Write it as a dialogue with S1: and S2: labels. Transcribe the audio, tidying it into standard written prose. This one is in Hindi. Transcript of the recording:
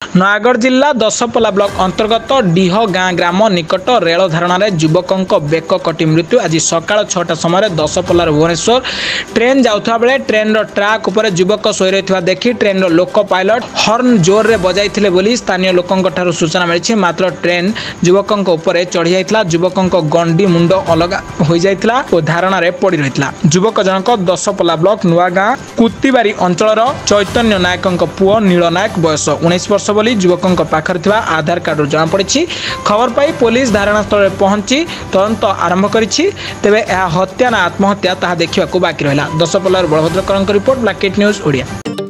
S1: नयागढ़ जिला दशपल्ला ब्लॉक अंतर्गत डीह गाँ ग्राम निकट रेल धारण युवकों बेक कटी मृत्यु। आज सकाळ 6टा समय दशपल्लार भुवनेश्वर ट्रेन जाउथबा बेले ट्रेन ट्राक उपर युवक शोई रहिथिबा देखि ट्रेन लोको पायलट हॉर्न जोर रे बजाइथिले बोली स्थानीय लोकंक ठारु सूचना मिलिछि। मात्र ट्रेन युवकों उपर चढ़ी जाइथिला। युवकों गंडी मुंड अलग हो जाइथिला और धारण रे पड़ी रहिथिला। युवक जनक दशपल्ला ब्लॉक नुआगाँ कुत्तीबारी अंचलर चैतन्य नायकंक पुओ नील नायक बयस 19 वर्ष बोली युवकों पाखर थिबा आधार कार्ड जना पड़ी। खबर पाई पुलिस धारणास्थल में पहुंची तदंत आरंभ करिछि। तेबे यह हत्या ना आत्महत्या ताहा देखिबाकू बाकी रहिला। दशपल्लार बलभद्र करंक रिपोर्ट ब्लैक न्यूज ओडिया।